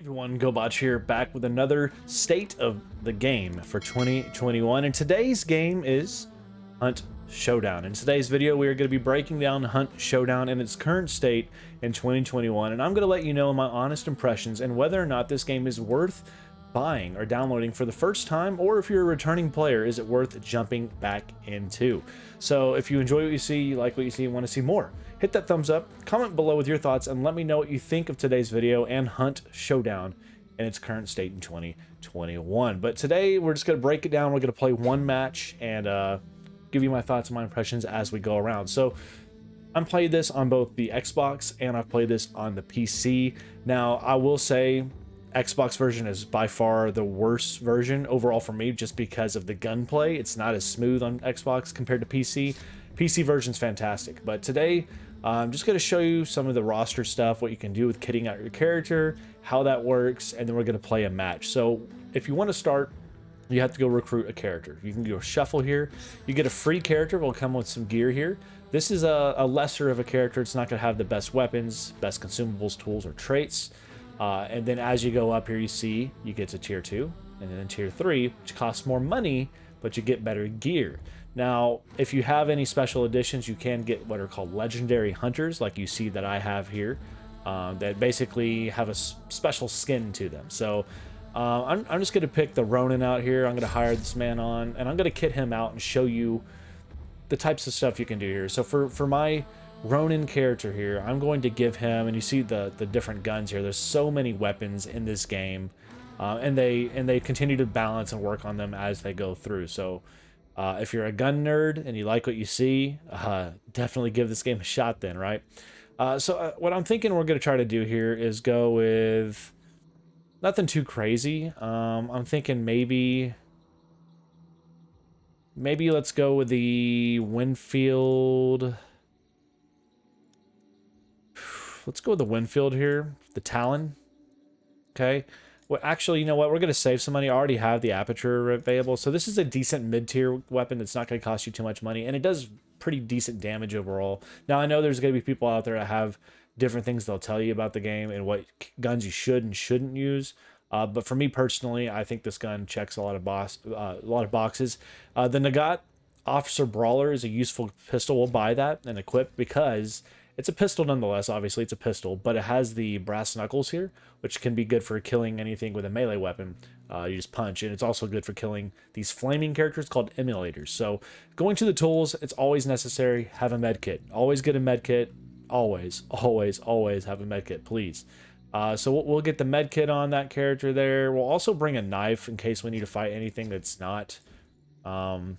Everyone, Gobotch here, back with another state of the game for 2021, and today's game is Hunt Showdown. In today's video, we are going to be breaking down Hunt Showdown in its current state in 2021, and I'm going to let you know my honest impressions and whether or not this game is worth buying or downloading for the first time, or if you're a returning player, is it worth jumping back into? So if you enjoy what you see, you like what you see, and want to see more, hit that thumbs up, comment below with your thoughts, and let me know what you think of today's video and Hunt Showdown in its current state in 2021. But today we're just going to break it down. We're going to play one match and give you my thoughts and my impressions as we go around. So I'm playing this on both the Xbox and I've played this on the PC. Now I will say Xbox version is by far the worst version overall for me, just because of the gunplay. It's not as smooth on Xbox compared to PC. PC version's fantastic, but today I'm just going to show you some of the roster stuff, what you can do with kitting out your character, how that works, and then we're going to play a match. So if you want to start, you have to go recruit a character. You can go shuffle here. You get a free character. Will come with some gear here. This is a lesser of a character. It's not going to have the best weapons, best consumables, tools, or traits. And then as you go up here, you see you get to tier 2 and then tier 3, which costs more money, but you get better gear. Now, if you have any special editions, you can get what are called legendary hunters, like you see that I have here, that basically have a special skin to them. So I'm just going to pick the Ronin out here. I'm going to hire this man on, and I'm going to kit him out and show you the types of stuff you can do here. So for my Ronin character here, I'm going to give him, and you see the different guns here. There's so many weapons in this game, and they continue to balance and work on them as they go through. So if you're a gun nerd and you like what you see, definitely give this game a shot then, right? So what I'm thinking we're going to try to do here is go with nothing too crazy. I'm thinking maybe let's go with the Winfield. Let's go with the Winfield here, the Talon. Okay. Well, actually, you know what? We're going to save some money. I already have the Aperture available. So this is a decent mid-tier weapon that's not going to cost you too much money, and it does pretty decent damage overall. Now, I know there's going to be people out there that have different things they'll tell you about the game and what guns you should and shouldn't use. But for me personally, I think this gun checks a lot of boxes. The Nagant Officer Brawler is a useful pistol. We'll buy that and equip because it's a pistol nonetheless. Obviously, it's a pistol, but it has the brass knuckles here, which can be good for killing anything with a melee weapon. You just punch, and it's also good for killing these flaming characters called emulators. So going to the tools, it's always necessary. Have a med kit. Always get a med kit. Always, always, always have a med kit, please. So we'll get the med kit on that character there. We'll also bring a knife in case we need to fight anything that's not one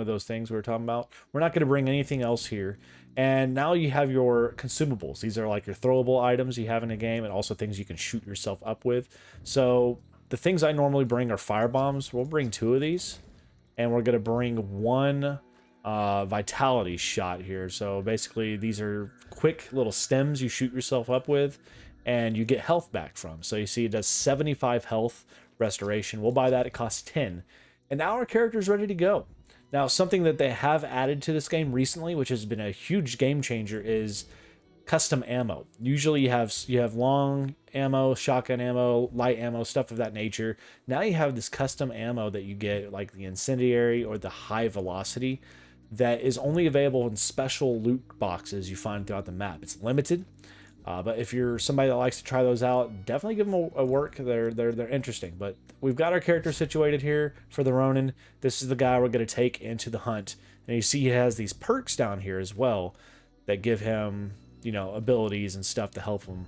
of those things we were talking about. We're not going to bring anything else here. And now you have your consumables. These are like your throwable items you have in a game, and also things you can shoot yourself up with. So the things I normally bring are fire bombs. We'll bring 2 of these, and we're going to bring 1 vitality shot here. So basically these are quick little stems you shoot yourself up with, and you get health back from. So you see it does 75 health restoration. We'll buy that. It costs 10. And now our character's ready to go. Now, something that they have added to this game recently, which has been a huge game changer, is custom ammo. Usually you have long ammo, shotgun ammo, light ammo, stuff of that nature. Now you have this custom ammo that you get, like the incendiary or the high velocity, that is only available in special loot boxes you find throughout the map. It's limited, but if you're somebody that likes to try those out, definitely give them a work. They're interesting. But we've got our character situated here for the Ronin. This is the guy we're going to take into the hunt, and you see he has these perks down here as well that give him, you know, abilities and stuff to help him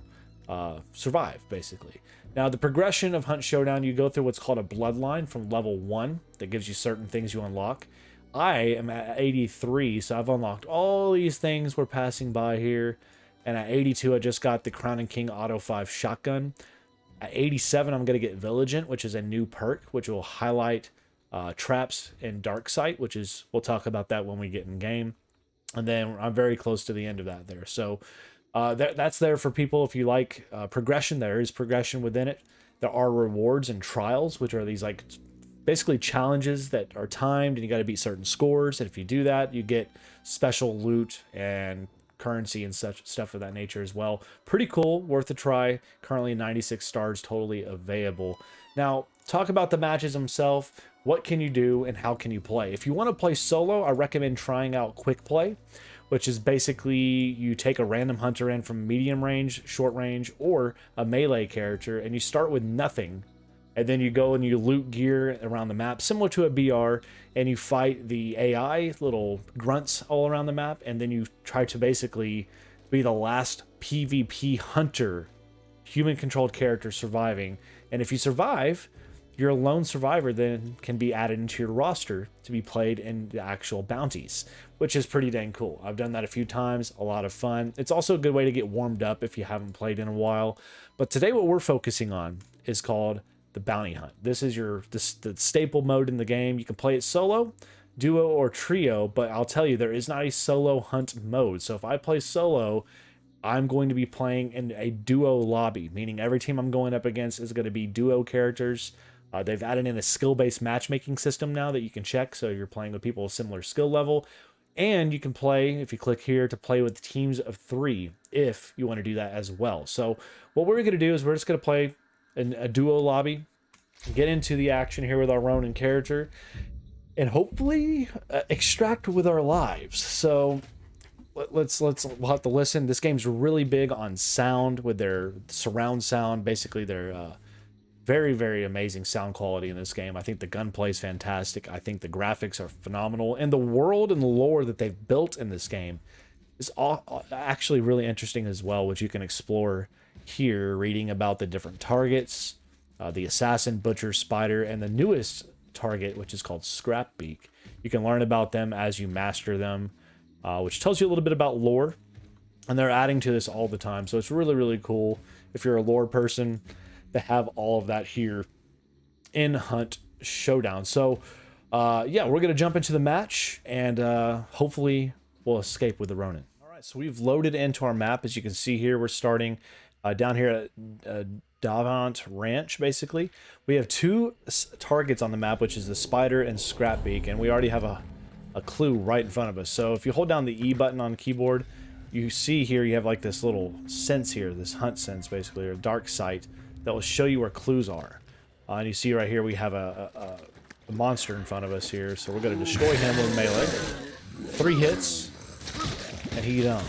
survive, basically. Now, the progression of Hunt Showdown, you go through what's called a bloodline from level 1 that gives you certain things you unlock. I am at 83, so I've unlocked all these things we're passing by here. And at 82, I just got the Crown and King Auto 5 shotgun. At 87, I'm going to get Vigilant, which is a new perk, which will highlight traps in Dark Sight, which is, we'll talk about that when we get in game. And then I'm very close to the end of that there. So that's there for people if you like progression. There is progression within it. There are rewards and trials, which are these like basically challenges that are timed, and you got to beat certain scores. And if you do that, you get special loot and currency and such stuff of that nature as well. Pretty cool, worth a try. Currently 96 stars, totally available. Now, talk about the matches themselves. What can you do and how can you play? If you want to play solo, I recommend trying out quick play, which is basically you take a random hunter in from medium range, short range, or a melee character, and you start with nothing. And then you go and you loot gear around the map, similar to a BR, and you fight the AI, little grunts all around the map, and then you try to basically be the last PvP hunter, human-controlled character surviving. And if you survive, your lone survivor then can be added into your roster to be played in the actual bounties, which is pretty dang cool. I've done that a few times, a lot of fun. It's also a good way to get warmed up if you haven't played in a while. But today what we're focusing on is called the bounty hunt. This is the staple mode in the game. You can play it solo, duo, or trio, but I'll tell you, there is not a solo hunt mode. So if I play solo, I'm going to be playing in a duo lobby, meaning every team I'm going up against is going to be duo characters. They've added in a skill-based matchmaking system now that you can check, so you're playing with people of similar skill level. And you can play, if you click here, to play with teams of 3 if you want to do that as well. So what we're going to do is we're just going to play in a duo lobby, get into the action here with our Ronin character, and hopefully extract with our lives. So we'll have to listen. This game's really big on sound with their surround sound, basically their very, very amazing sound quality in this game. I think the gunplay is fantastic. I think the graphics are phenomenal, and the world and the lore that they've built in this game is actually really interesting as well, which you can explore here, reading about the different targets, the assassin, butcher, spider, and the newest target, which is called Scrapbeak. You can learn about them as you master them, which tells you a little bit about lore, and they're adding to this all the time. So it's really, really cool if you're a lore person to have all of that here in Hunt Showdown. So yeah, we're going to jump into the match, and hopefully we'll escape with the Ronin. All right, so we've loaded into our map. As you can see here, we're starting down here at Gobotch Ranch, basically. We have 2 targets on the map, which is the spider and Scrapbeak, and we already have a clue right in front of us. So if you hold down the E button on the keyboard, you see here you have like this little sense here, this hunt sense basically, or dark sight, that will show you where clues are. And you see right here we have a monster in front of us here, so we're going to destroy him with melee. 3 hits, and he's done.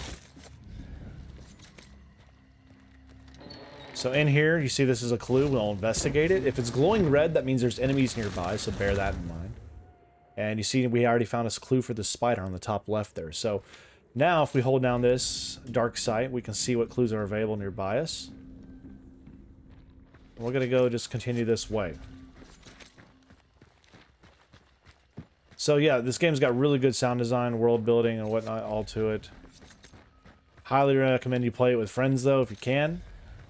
So in here, you see this is a clue. We'll investigate it. If it's glowing red, that means there's enemies nearby, so bear that in mind. And you see we already found a clue for the spider on the top left there. So now if we hold down this dark sight, we can see what clues are available nearby us. And we're going to go just continue this way. So yeah, this game's got really good sound design, world building, and whatnot all to it. Highly recommend you play it with friends though, if you can,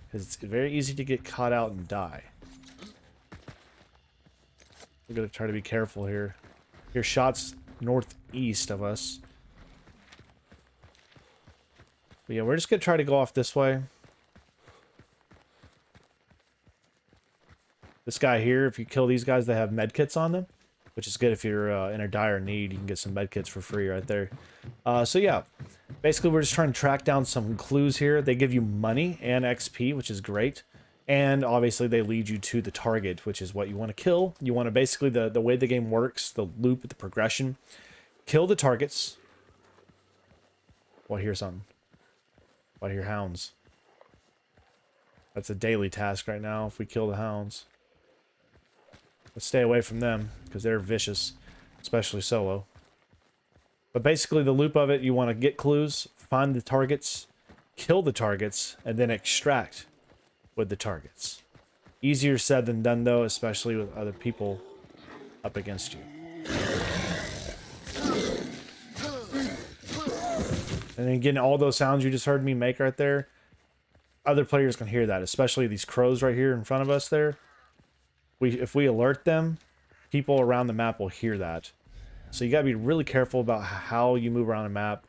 because it's very easy to get caught out and die. We're going to try to be careful here. Hear shots northeast of us. But yeah, we're just going to try to go off this way. This guy here, if you kill these guys, they have medkits on them, which is good if you're in a dire need. You can get some medkits for free right there. So yeah, basically we're just trying to track down some clues here. They give you money and XP, which is great. And obviously they lead you to the target, which is what you want to kill. You want to basically, the way the game works, the loop, the progression, kill the targets. Well, I hear something. I hear hounds. That's a daily task right now if we kill the hounds. Let's stay away from them because they're vicious, especially solo. But basically the loop of it, you want to get clues, find the targets, kill the targets, and then extract with the targets. Easier said than done though, especially with other people up against you. And then getting all those sounds you just heard me make right there, other players can hear that, especially these crows right here in front of us there. If we alert them, people around the map will hear that. So you gotta be really careful about how you move around the map.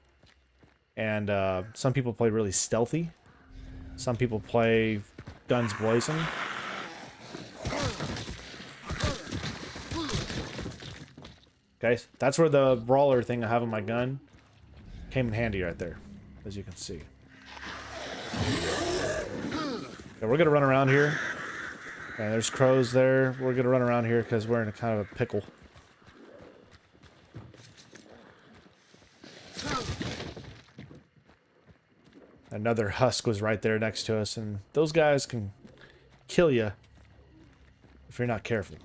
And some people play really stealthy. Some people play guns blazing. Okay, that's where the brawler thing I have on my gun came in handy right there. as you can see. Yeah, we're gonna run around here. And there's crows there. We're gonna run around here because we're in a kind of a pickle. Another husk was right there next to us, and those guys can kill you if you're not careful.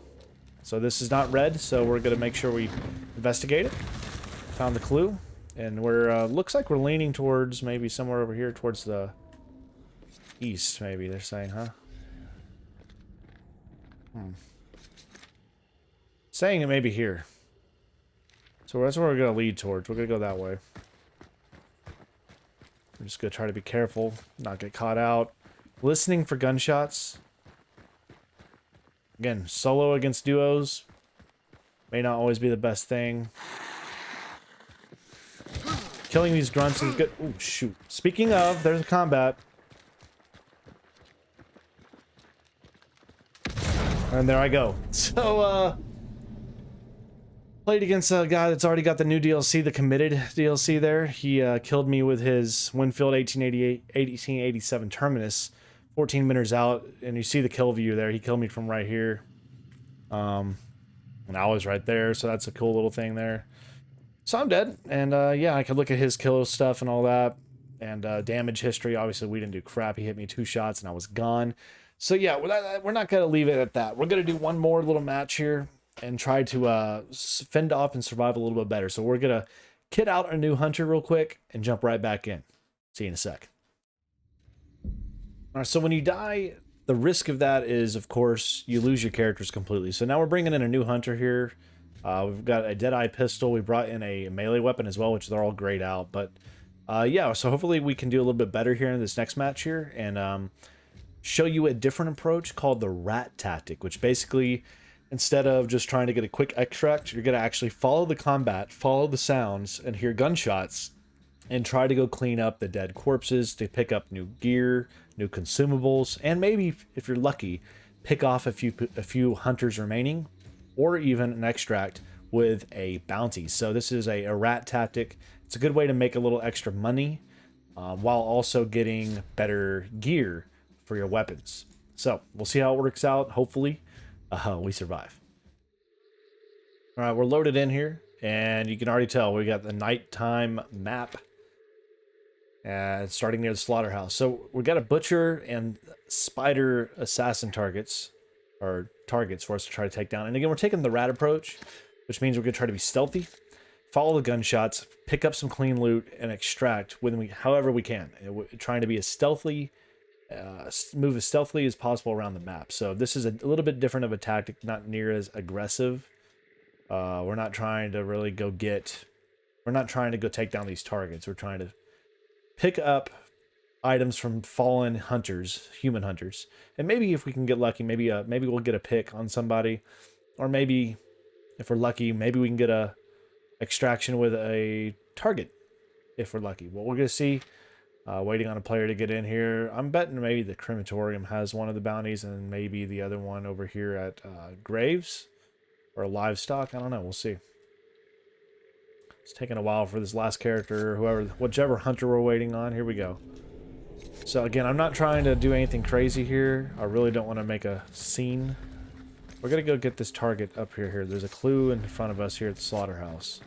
So this is not red, so we're gonna make sure we investigate it. Found the clue, and we're looks like we're leaning towards maybe somewhere over here towards the east. Maybe they're saying, huh? Saying it may be here. So that's where we're gonna lead towards. We're gonna go that way. We're just gonna try to be careful, not get caught out. Listening for gunshots. Again, solo against duos may not always be the best thing. Killing these grunts is good. Oh, shoot. Speaking of, there's a combat. And there I go. So, played against a guy that's already got the new DLC, the committed DLC there. He killed me with his Winfield 1887 Terminus, 14 meters out, and you see the kill view there. He killed me from right here. And I was right there, so that's a cool little thing there. So I'm dead, and yeah, I could look at his kill stuff and all that, and damage history. Obviously, we didn't do crap. He hit me 2 shots, and I was gone. So yeah, we're not going to leave it at that. We're going to do one more little match here and try to fend off and survive a little bit better. So we're going to kit out a new hunter real quick and jump right back in. See you in a sec. All right, so when you die, the risk of that is, of course, you lose your characters completely. So now we're bringing in a new hunter here. We've got a Deadeye pistol. We brought in a melee weapon as well, which they're all grayed out. But yeah, so hopefully we can do a little bit better here in this next match here and show you a different approach called the rat tactic, which basically, instead of just trying to get a quick extract, you're going to actually follow the combat, follow the sounds, and hear gunshots, and try to go clean up the dead corpses to pick up new gear, new consumables, and maybe, if you're lucky, pick off a few hunters remaining, or even an extract with a bounty. So this is a rat tactic. It's a good way to make a little extra money while also getting better gear for your weapons. So we'll see how it works out. Hopefully we survive. All right, we're loaded in here, and you can already tell we got the nighttime map starting near the slaughterhouse. So we got a butcher and spider assassin targets, or targets for us to try to take down. And again, we're taking the rat approach, which means we're going to try to be stealthy, follow the gunshots, pick up some clean loot, and extract however we can. Trying to be as stealthy, move as stealthily as possible around the map. So this is a little bit different of a tactic, not near as aggressive. We're not trying to really we're not trying to go take down these targets. We're trying to pick up items from fallen hunters, human hunters, and maybe if we can get lucky, maybe we'll get a pick on somebody, or maybe if we're lucky, maybe we can get a extraction with a target if we're lucky. Well, we're gonna see. Waiting on a player to get in here. I'm betting maybe the crematorium has one of the bounties, and maybe the other one over here at Graves or Livestock. I don't know. We'll see. It's taking a while for this last character, whichever hunter we're waiting on. Here we go. So again, I'm not trying to do anything crazy here. I really don't want to make a scene. We're gonna go get this target up here. There's a clue in front of us here at the slaughterhouse.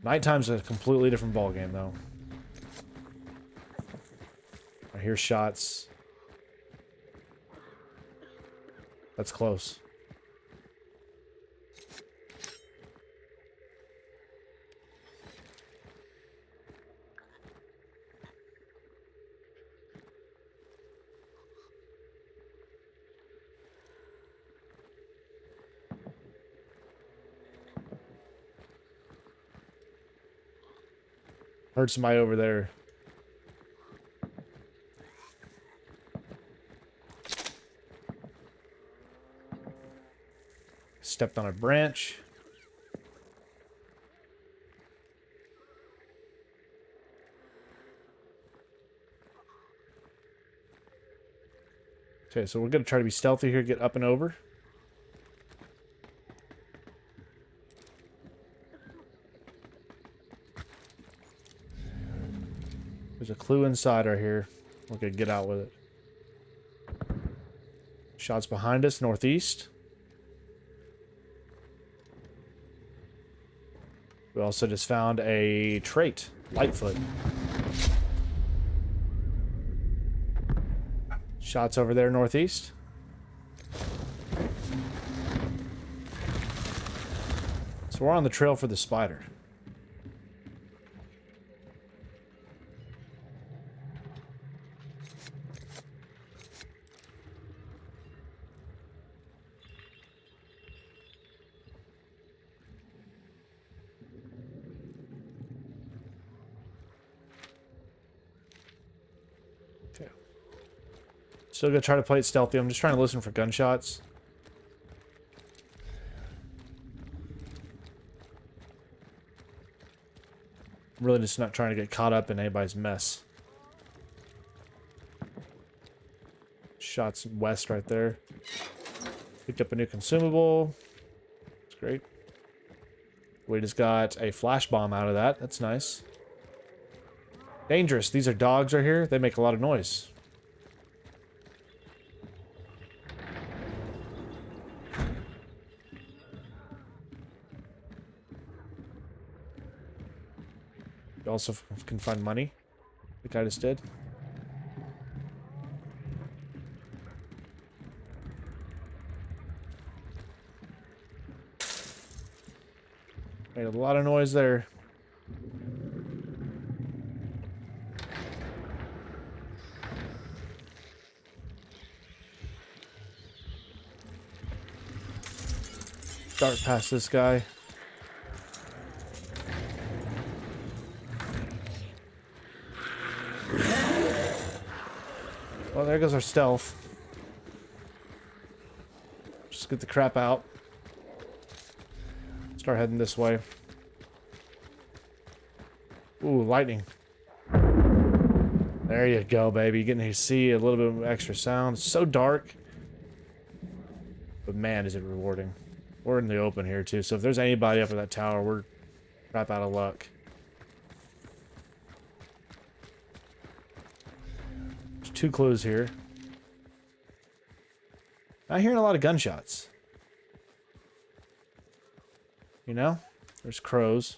Nighttime's a completely different ballgame, though. I hear shots. That's close. Heard somebody over there. Stepped on a branch. Okay, so we're going to try to be stealthy here, get up and over. There's a clue inside right here. We're gonna get out with it. Shots behind us, northeast. We also just found a trait, Lightfoot. Shots over there, northeast. So we're on the trail for the spider. Okay. Still gonna try to play it stealthy. I'm just trying to listen for gunshots. I'm really just not trying to get caught up in anybody's mess. Shots west right there. Picked up a new consumable. It's great. We just got a flash bomb out of that. That's nice. Dangerous. These are dogs right here. They make a lot of noise. You also can find money. The guy just did. Made a lot of noise there. Dart past this guy. Well, there goes our stealth. Just get the crap out. Start heading this way. Ooh, lightning. There you go, baby. Getting to see a little bit of extra sound. It's so dark. But man, is it rewarding. We're in the open here, too. So if there's anybody up at that tower, we're crap out of luck. There's 2 clues here. Not hearing a lot of gunshots. You know? There's crows.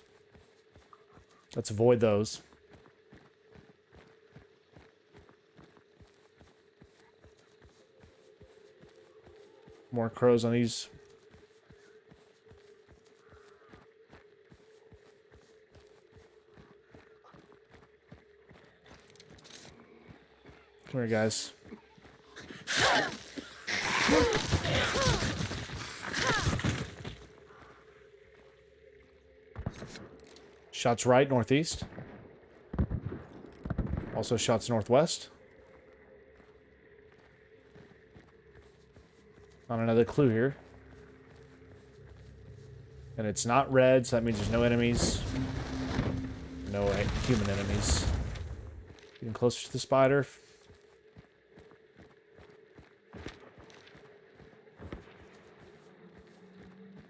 Let's avoid those. More crows on these. Come here, guys. Shots right, northeast. Also shots northwest. Found another clue here. And it's not red, so that means there's no enemies. No human enemies. Getting closer to the spider.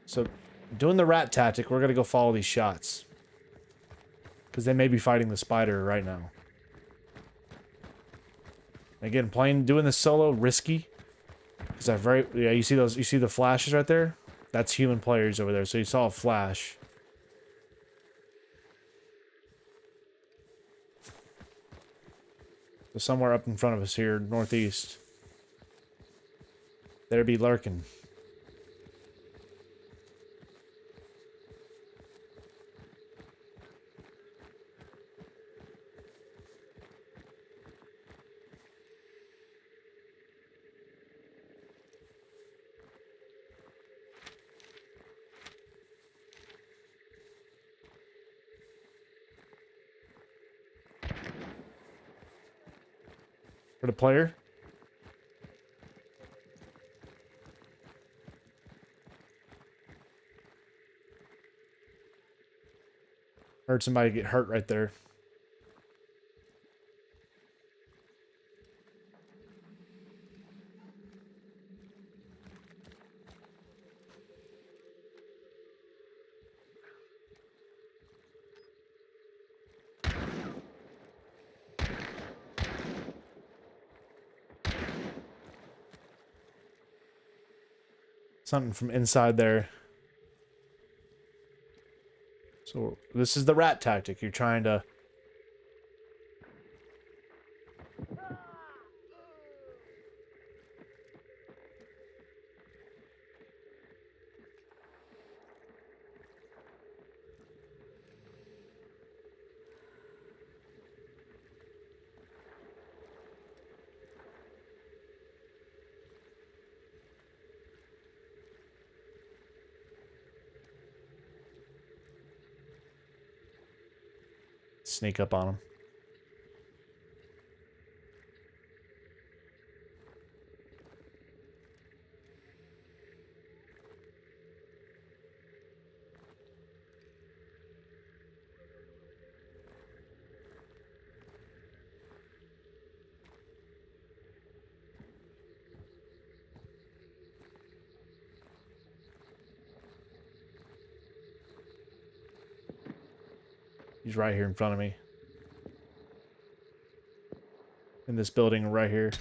So, doing the rat tactic, we're gonna go follow these shots. Because they may be fighting the spider right now. Again, doing this solo, risky. Because yeah, you see the flashes right there? That's human players over there. So you saw a flash. So somewhere up in front of us here, northeast. There be lurking. For the player. Heard somebody get hurt right there. something from inside there. So this is the rat tactic. You're trying to... sneak up on him. He's right here in front of me. In this building right here.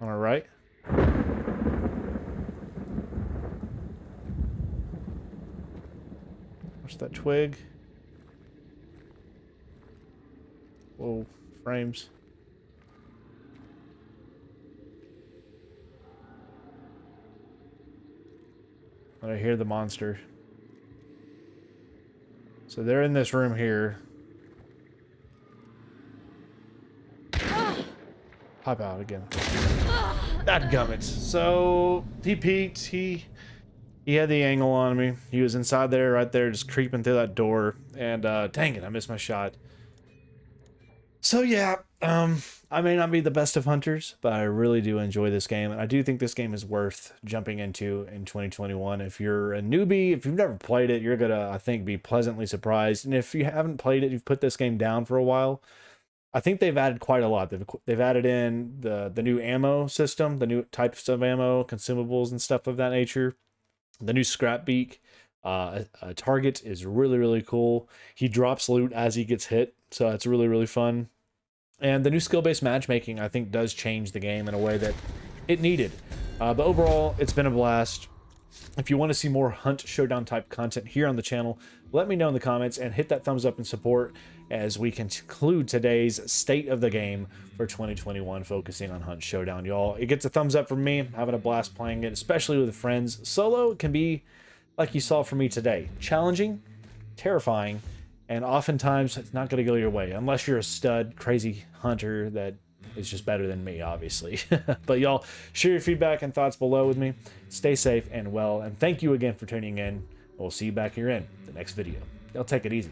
All right. Watch that twig. Whoa, frames. But I hear the monster. So they're in this room here. Pop out again. Dadgummit. So he peeked. He had the angle on me. He was inside there, right there, just creeping through that door. And dang it, I missed my shot. So yeah, I may not be the best of hunters, but I really do enjoy this game, and I do think this game is worth jumping into in 2021. If you're a newbie, if you've never played it, you're gonna, I think, be pleasantly surprised. And if you haven't played it, you've put this game down for a while, I think they've added quite a lot. They've added in the new ammo system, the new types of ammo, consumables, and stuff of that nature. The new scrap beak. A target is really cool. He drops loot as he gets hit, so that's really fun. And the new skill-based matchmaking, I think, does change the game in a way that it needed. But overall, it's been a blast. If you want to see more Hunt Showdown type content here on the channel, let me know in the comments and hit that thumbs up in support as we conclude today's state of the game for 2021, focusing on Hunt Showdown. Y'all, it gets a thumbs up from me. I'm having a blast playing it, especially with friends. Solo can be, like you saw from me today, challenging, terrifying, and oftentimes it's not going to go your way unless you're a stud, crazy hunter that is just better than me, obviously. But y'all, share your feedback and thoughts below with me. Stay safe and well, and thank you again for tuning in. We'll see you back here in the next video. Y'all take it easy.